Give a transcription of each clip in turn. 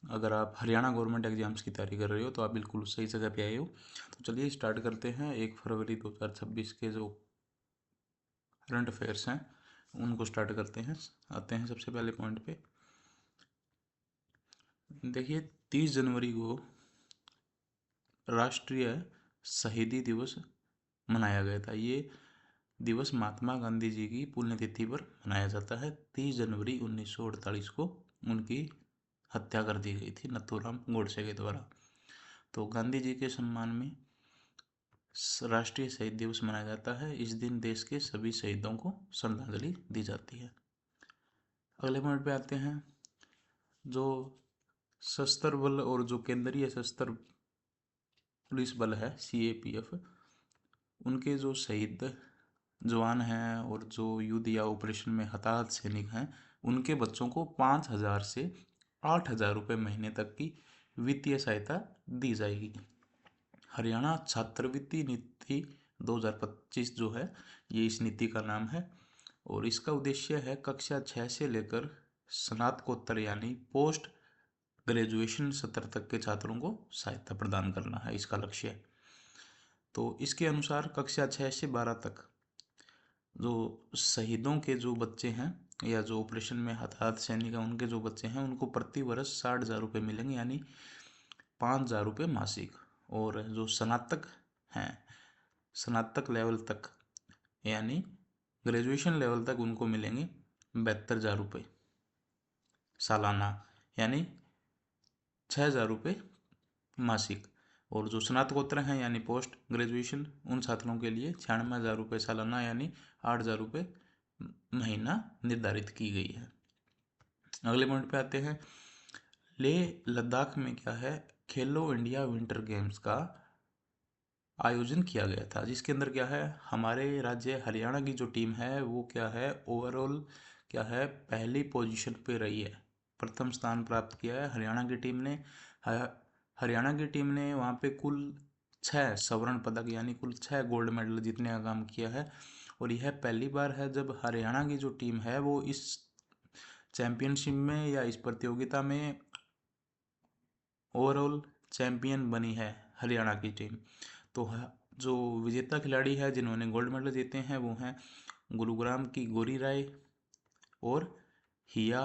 अगर आप Haryana government exams की तैयारी कर रहे हो तो आप बिल्कुल सही जगह पे आए हो। तो चलिए स्टार्ट करते हैं। 1 फरवरी 2026 के जो करंट अफेयर्स हैं उनको स्टार्ट करते हैं। आते हैं सबसे पहले पॉइंट पे। देखिए, 30 जनवरी को राष्ट्रीय शहीदी दिवस मनाया गया था। ये दिवस महात्मा गांधी जी की पुण्यतिथि पर मनाया जाता है। 30 जनवरी 1948 को उनकी हत्या कर दी गई थी नथुराम गोडसे के द्वारा। तो गांधी जी के सम्मान में राष्ट्रीय शहीद दिवस मनाया जाता है। इस दिन देश के सभी शहीदों को श्रद्धांजलि दी जाती है। अगले पॉइंट पे आते हैं। जो सशस्त्र बल और जो केंद्रीय सशस्त्र पुलिस बल है CAPF, उनके जो शहीद जवान हैं और जो युद्ध या ऑपरेशन में हताहत सैनिक हैं, उनके बच्चों को 5,000 से 8,000 रुपये महीने तक की वित्तीय सहायता दी जाएगी। हरियाणा छात्रवृत्ति नीति 2025 जो है, ये इस नीति का नाम है और इसका उद्देश्य है कक्षा 6 से लेकर स्नातकोत्तर यानी पोस्ट ग्रेजुएशन स्तर तक के छात्रों को सहायता प्रदान करना है, इसका लक्ष्य है। तो इसके अनुसार कक्षा 6 से 12 तक जो शहीदों के जो बच्चे हैं या जो ऑपरेशन में हताहत सैनिक हैं, उनके जो बच्चे हैं, उनको प्रति वर्ष 60,000 रुपये मिलेंगे, यानी 5,000 रुपये मासिक। और जो स्नातक हैं, स्नातक लेवल तक यानी ग्रेजुएशन लेवल तक, उनको मिलेंगे 72,000 रुपये सालाना, यानी 6,000 रुपये मासिक। और जो स्नातकोत्तर हैं यानी पोस्ट ग्रेजुएशन, उन छात्रों के लिए 96,000 रुपये सालाना यानी 8,000 रुपये महीना निर्धारित की गई है। अगले पॉइंट पे आते हैं। लेह लद्दाख में क्या है, खेलो इंडिया विंटर गेम्स का आयोजन किया गया था, जिसके अंदर क्या है, हमारे राज्य हरियाणा की जो टीम है वो क्या है, ओवरऑल क्या है, पहली पोजीशन पे रही है, प्रथम स्थान प्राप्त किया है हरियाणा की टीम ने। हरियाणा की टीम ने वहाँ पे कुल 6 स्वर्ण पदक यानी कुल 6 गोल्ड मेडल जीतने का काम किया है। और यह पहली बार है जब हरियाणा की जो टीम है वो इस चैंपियनशिप में या इस प्रतियोगिता में ओवरऑल चैंपियन बनी है हरियाणा की टीम। तो जो विजेता खिलाड़ी है जिन्होंने गोल्ड मेडल जीते हैं वो हैं गुरुग्राम की गौरी राय और हिया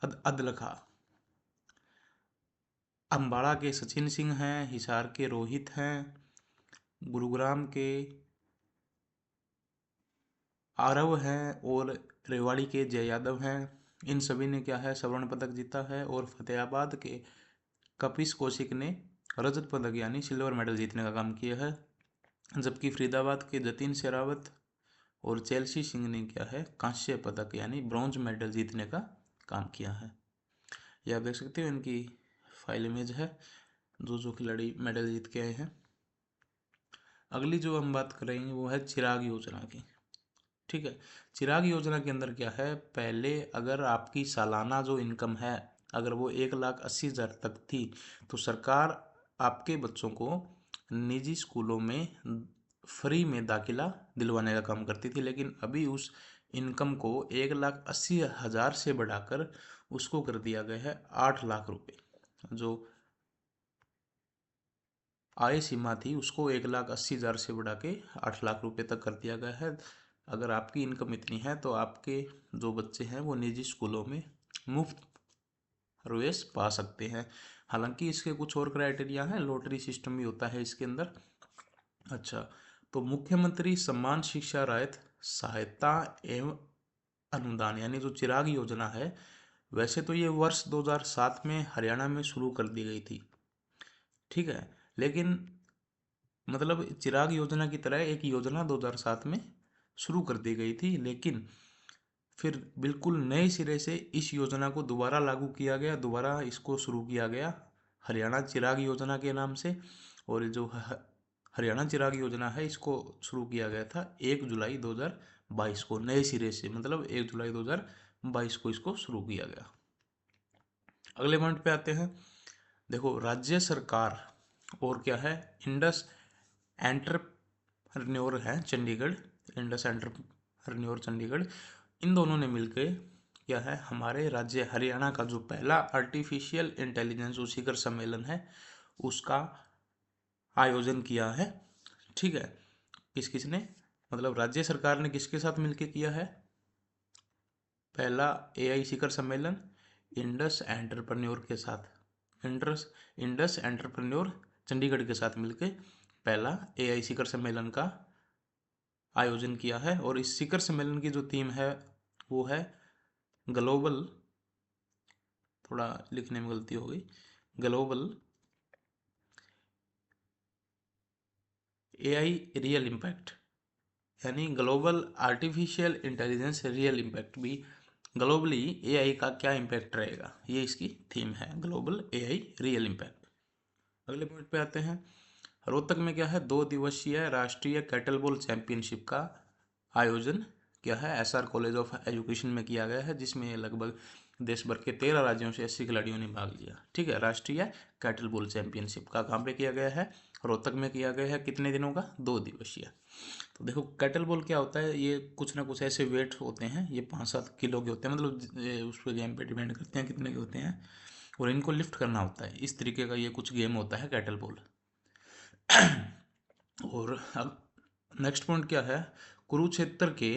अदलखा। अम्बाड़ा के सचिन सिंह हैं, हिसार के रोहित हैं, गुरुग्राम के आरव हैं और रेवाड़ी के जय यादव हैं। इन सभी ने क्या है, स्वर्ण पदक जीता है। और फतेहाबाद के कपिस कौशिक ने रजत पदक यानी सिल्वर मेडल जीतने का काम किया है। जबकि फरीदाबाद के जतिन शेरावत और चेल्सी सिंह ने क्या है, कांस्य पदक यानी ब्रॉन्ज मेडल जीतने का काम किया है। ये आप देख सकते हो, इनकी फाइल इमेज है जो जो खिलाड़ी मेडल जीत के आए हैं। अगली जो हम बात करेंगे वो है चिराग योजना की। ठीक है, चिराग योजना के अंदर क्या है, पहले अगर आपकी सालाना जो इनकम है अगर वो 1,80,000 तक थी तो सरकार आपके बच्चों को निजी स्कूलों में फ्री में दाखिला दिलवाने का काम करती थी। लेकिन अभी उस इनकम को 1,80,000 से बढ़ाकर उसको कर दिया गया है 8 लाख रुपये। जो आय सीमा थी उसको 1,80,000 से बढ़ा के 8 लाख रुपये तक कर दिया गया है। अगर आपकी इनकम इतनी है तो आपके जो बच्चे हैं वो निजी स्कूलों में मुफ्त प्रवेश पा सकते हैं। हालांकि इसके कुछ और क्राइटेरिया हैं, लॉटरी सिस्टम भी होता है इसके अंदर। अच्छा, तो मुख्यमंत्री सम्मान शिक्षा राहत सहायता एवं अनुदान यानी जो चिराग योजना है, वैसे तो ये वर्ष 2007 में हरियाणा में शुरू कर दी गई थी। ठीक है, लेकिन मतलब चिराग योजना की तरह एक योजना 2007 में शुरू कर दी गई थी, लेकिन फिर बिल्कुल नए सिरे से इस योजना को दोबारा लागू किया गया, दोबारा इसको शुरू किया गया हरियाणा चिराग योजना के नाम से। और जो हरियाणा चिराग योजना है इसको शुरू किया गया था 1 जुलाई 2022 को, नए सिरे से, मतलब 1 जुलाई 2022 को इसको शुरू किया गया। अगले पॉइंट पे आते हैं। देखो, राज्य सरकार और क्या है, इंडस एंटरप्रेन्योर है चंडीगढ़, इंडस एंटरप्रेन्योर चंडीगढ़, इन दोनों ने मिलकर क्या है, हमारे राज्य हरियाणा का जो पहला आर्टिफिशियल इंटेलिजेंस शिखर सम्मेलन है उसका आयोजन किया है। ठीक है, किस किसने, मतलब राज्य सरकार ने किसके साथ मिलकर किया है? पहला एआई शिखर सम्मेलन इंडस एंटरप्रेन्योर के साथ, इंडस एंटरप्रेन्योर चंडीगढ़ के साथ मिलकर पहला एआई शिखर सम्मेलन का आयोजन किया है। और इस शिखर सम्मेलन की जो थीम है वो है ग्लोबल, थोड़ा लिखने में गलती हो गई, ग्लोबल एआई रियल इम्पैक्ट, यानी global artificial intelligence real impact, भी ग्लोबली एआई का क्या इम्पैक्ट रहेगा, ये इसकी थीम है, ग्लोबल एआई रियल इम्पैक्ट। अगले पॉइंट पे आते हैं। रोहतक में क्या है, 2 दिवसीय राष्ट्रीय कैटलबॉल चैंपियनशिप का आयोजन क्या है, एसआर कॉलेज ऑफ एजुकेशन में किया गया है, जिसमें लगभग देश भर के 13 राज्यों से 80 खिलाड़ियों ने भाग लिया। ठीक है, राष्ट्रीय कैटलबॉल चैंपियनशिप का कहाँ पे किया गया है, रोहतक में किया गया है। कितने दिनों का, 2 दिवसीय। तो देखो कैटल बॉल क्या होता है, ये कुछ ना कुछ ऐसे वेट होते हैं, ये 5-7 किलो के होते हैं, मतलब उस पर गेम पे डिपेंड करते हैं कितने के होते हैं, और इनको लिफ्ट करना होता है, इस तरीके का ये कुछ गेम होता है कैटल बॉल। और अब नेक्स्ट पॉइंट क्या है, कुरुक्षेत्र के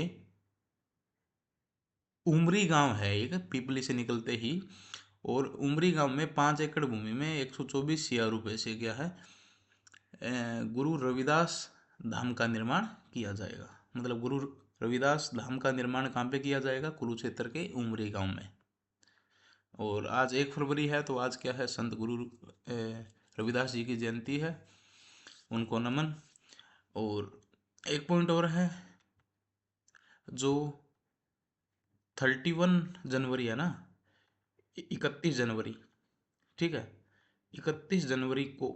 उमरी गांव है एक, पीपली से निकलते ही, और उमरी गांव में 5 एकड़ भूमि में 124 हजार रुपये से क्या है, गुरु रविदास धाम का निर्माण किया जाएगा। मतलब गुरु रविदास धाम का निर्माण कहाँ पे किया जाएगा, कुरुक्षेत्र के उमरी गांव में। और आज 1 फरवरी है, तो आज क्या है, संत गुरु रविदास जी की जयंती है, उनको नमन। और एक पॉइंट और है, जो 31 जनवरी है ना, 31 जनवरी, ठीक है, 31 जनवरी को,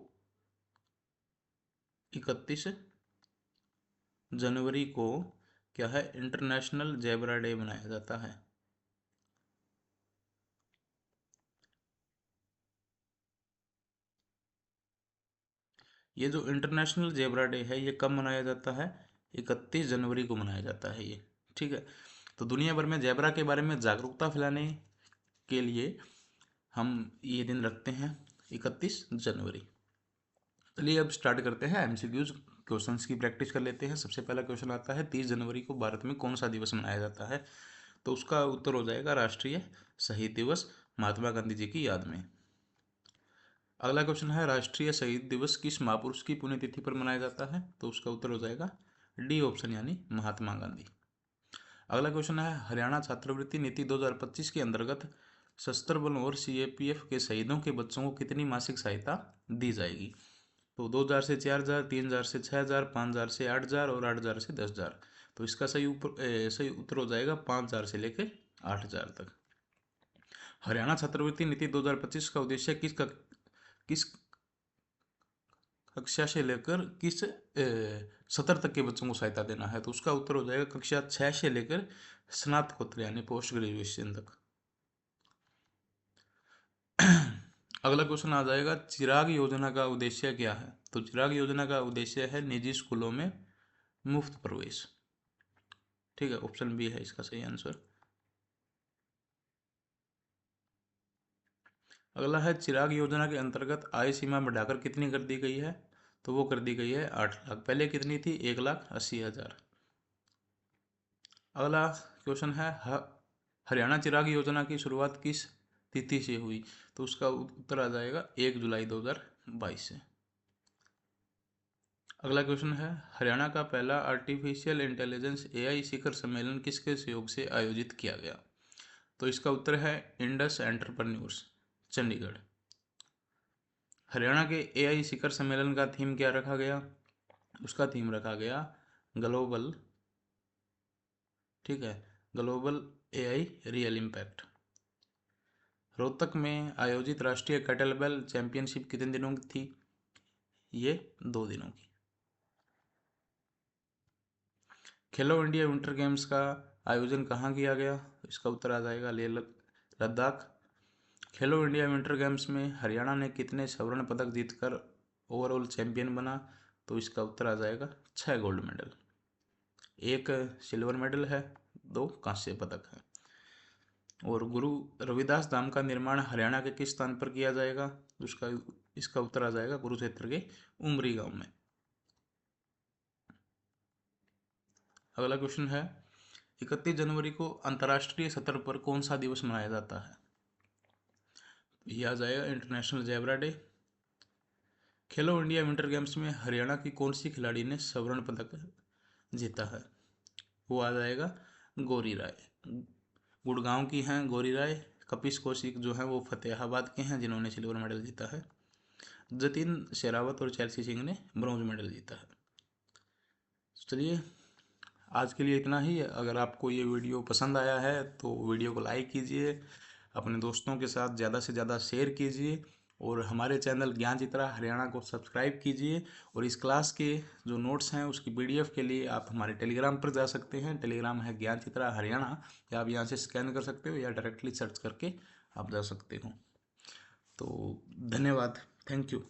31 जनवरी को क्या है, इंटरनेशनल जेब्रा डे मनाया जाता है। ये जो इंटरनेशनल जेब्रा डे है ये कब मनाया जाता है, 31 जनवरी को मनाया जाता है ये। ठीक है, तो दुनिया भर में जेब्रा के बारे में जागरूकता फैलाने के लिए हम ये दिन रखते हैं, 31 जनवरी। चलिए अब स्टार्ट करते हैं एमसीक्यूज, क्वेश्चंस की प्रैक्टिस कर लेते हैं। सबसे पहला क्वेश्चन आता है, 30 जनवरी को भारत में कौन सा दिवस मनाया जाता है? तो उसका उत्तर हो जाएगा राष्ट्रीय शहीद दिवस, महात्मा गांधी जी की याद में। अगला क्वेश्चन है, राष्ट्रीय शहीद दिवस किस महापुरुष की पुण्यतिथि पर मनाया जाता है? तो उसका उत्तर हो जाएगा डी ऑप्शन, यानी महात्मा गांधी। अगला क्वेश्चन है, हरियाणा छात्रवृत्ति नीति 2025 के अंतर्गत सशस्त्र बल और सीएपीएफ के शहीदों के बच्चों को कितनी मासिक सहायता दी जाएगी? तो 2,000 से 4,000, 3,000 से 6,000, 5,000 से 8,000 और 8,000 से 10,000। तो इसका सही उत्तर हो जाएगा 5,000 से लेकर 8,000 तक। हरियाणा छात्रवृत्ति नीति 2025 का उद्देश्य किस कक्षा से लेकर किस सत्र तक के बच्चों को सहायता देना है? तो उसका उत्तर हो जाएगा कक्षा 6 से लेकर स्नातकोत्तर यानी पोस्ट ग्रेजुएशन तक। अगला क्वेश्चन आ जाएगा, चिराग योजना का उद्देश्य क्या है? तो चिराग योजना का उद्देश्य है निजी स्कूलों में मुफ्त प्रवेश। ठीक है, ऑप्शन बी है इसका सही आंसर। अगला है, चिराग योजना के अंतर्गत आय सीमा बढ़ाकर कितनी कर दी गई है? तो वो कर दी गई है 8 लाख, पहले कितनी थी, 1,80,000। अगला क्वेश्चन है, हरियाणा चिराग योजना की शुरुआत किस तिथि से हुई? तो उसका उत्तर आ जाएगा 1 जुलाई 2022 से। अगला क्वेश्चन है, हरियाणा का पहला आर्टिफिशियल इंटेलिजेंस एआई शिखर सम्मेलन किसके सहयोग से आयोजित किया गया? तो इसका उत्तर है इंडस एंटरप्रेन्योर्स, चंडीगढ़। हरियाणा के एआई शिखर सम्मेलन का थीम क्या रखा गया? उसका थीम रखा गया ग्लोबल, ठीक है, global AI real impact. Rohtak में आयोजित राष्ट्रीय कैटलबेल चैंपियनशिप कितने दिनों की थी? ये 2 दिनों की। खेलो इंडिया विंटर गेम्स का आयोजन कहाँ किया गया? इसका उत्तर आ जाएगा लेह लद्दाख। खेलो इंडिया विंटर गेम्स में हरियाणा ने कितने स्वर्ण पदक जीतकर ओवरऑल चैंपियन बना? तो इसका उत्तर आ जाएगा 6 गोल्ड मेडल, 1 सिल्वर मेडल है, 2 कांस्य पदक है। और गुरु रविदास धाम का निर्माण हरियाणा के किस स्थान पर किया जाएगा? इसका उत्तर आ जाएगा कुरुक्षेत्र के उमरी गांव में। अगला क्वेश्चन है 31 जनवरी को अंतर्राष्ट्रीय सतह पर कौन सा दिवस मनाया जाता है? ये आ जाएगा इंटरनेशनल जेब्रा डे। खेलो इंडिया विंटर गेम्स में हरियाणा की कौन सी खिलाड़ी ने स्वर्ण पदक जीता है? वो आ जाएगा गौरी राय। गुड़गांव की हैं गौरी राय। कपिश कौशिक जो है वो फतेहाबाद के हैं जिन्होंने सिल्वर मेडल जीता है। जतिन शेरावत और चेल्सी सिंह ने ब्रॉन्ज मेडल जीता है। चलिए आज के लिए इतना ही। अगर आपको ये वीडियो पसंद आया है तो वीडियो को लाइक कीजिए, अपने दोस्तों के साथ ज़्यादा से ज़्यादा शेयर कीजिए और हमारे चैनल ज्ञान चित्रा हरियाणा को सब्सक्राइब कीजिए। और इस क्लास के जो नोट्स हैं उसकी PDF के लिए आप हमारे टेलीग्राम पर जा सकते हैं। टेलीग्राम है ज्ञान चित्रा हरियाणा, या आप यहाँ से स्कैन कर सकते हो या डायरेक्टली सर्च करके आप जा सकते हो। तो धन्यवाद, थैंक यू।